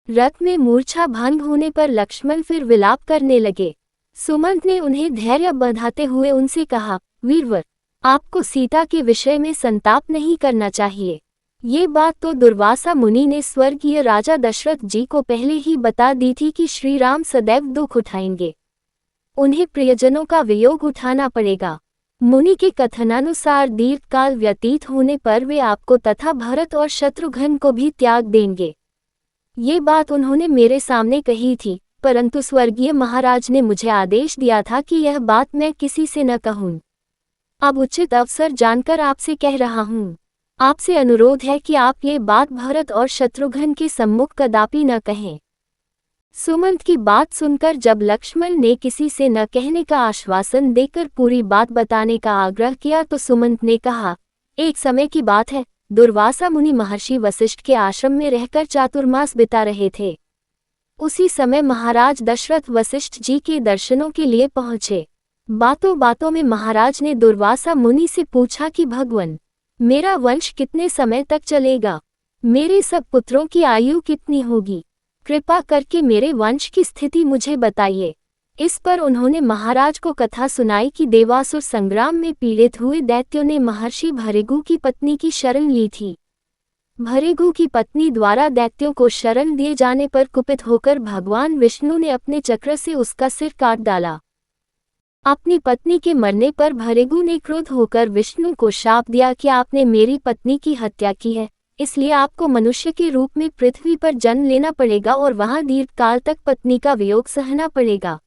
रथ में मूर्छा भंग होने पर लक्ष्मण फिर विलाप करने लगे। सुमंत ने उन्हें धैर्य बंधाते हुए उनसे कहा, वीरवर, आपको सीता के विषय में संताप नहीं करना चाहिए। ये बात तो दुर्वासा मुनि ने स्वर्गीय राजा दशरथ जी को पहले ही बता दी थी कि श्री राम सदैव दुख उठाएंगे, उन्हें प्रियजनों का वियोग उठाना पड़ेगा। मुनि के कथनानुसार दीर्घकाल व्यतीत होने पर वे आपको तथा भरत और शत्रुघ्न को भी त्याग देंगे। ये बात उन्होंने मेरे सामने कही थी, परंतु स्वर्गीय महाराज ने मुझे आदेश दिया था कि यह बात मैं किसी से न कहूँ। अब उचित अवसर जानकर आपसे कह रहा हूँ। आपसे अनुरोध है कि आप ये बात भरत और शत्रुघ्न के सम्मुख कदापि न कहें। सुमंत की बात सुनकर जब लक्ष्मण ने किसी से न कहने का आश्वासन देकर पूरी बात बताने का आग्रह किया तो सुमंत ने कहा, एक समय की बात है, दुर्वासा मुनि महर्षि वशिष्ठ के आश्रम में रहकर चातुर्मास बिता रहे थे। उसी समय महाराज दशरथ वशिष्ठ जी के दर्शनों के लिए पहुंचे। बातों बातों में महाराज ने दुर्वासा मुनि से पूछा कि भगवन, मेरा वंश कितने समय तक चलेगा? मेरे सब पुत्रों की आयु कितनी होगी? कृपा करके मेरे वंश की स्थिति मुझे बताइए। इस पर उन्होंने महाराज को कथा सुनाई कि देवासुर संग्राम में पीड़ित हुए दैत्यों ने महर्षि भृगु की पत्नी की शरण ली थी। भृगु की पत्नी द्वारा दैत्यों को शरण दिए जाने पर कुपित होकर भगवान विष्णु ने अपने चक्र से उसका सिर काट डाला। अपनी पत्नी के मरने पर भृगु ने क्रुद्ध होकर विष्णु को शाप दिया कि आपने मेरी पत्नी की हत्या की है, इसलिए आपको मनुष्य के रूप में पृथ्वी पर जन्म लेना पड़ेगा और वहां दीर्घकाल तक पत्नी का वियोग सहना पड़ेगा।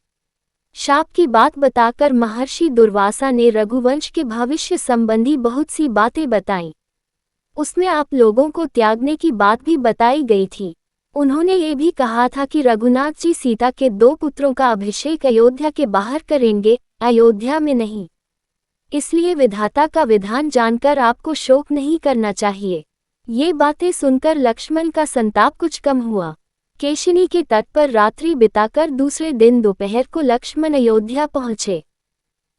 शाप की बात बताकर महर्षि दुर्वासा ने रघुवंश के भविष्य संबंधी बहुत सी बातें बताईं। उसमें आप लोगों को त्यागने की बात भी बताई गई थी। उन्होंने ये भी कहा था कि रघुनाथ जी सीता के 2 पुत्रों का अभिषेक अयोध्या के बाहर करेंगे, अयोध्या में नहीं। इसलिए विधाता का विधान जानकर आपको शोक नहीं करना चाहिए। ये बातें सुनकर लक्ष्मण का संताप कुछ कम हुआ। केशिनी के तट पर रात्रि बिताकर दूसरे दिन दोपहर को लक्ष्मण अयोध्या पहुंचे।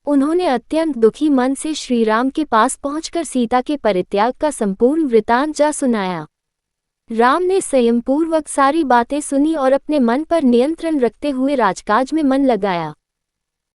उन्होंने अत्यंत दुखी मन से श्रीराम के पास पहुंचकर सीता के परित्याग का संपूर्ण वृतांत जा सुनाया। राम ने संयमपूर्वक सारी बातें सुनी और अपने मन पर नियंत्रण रखते हुए राजकाज में मन लगाया।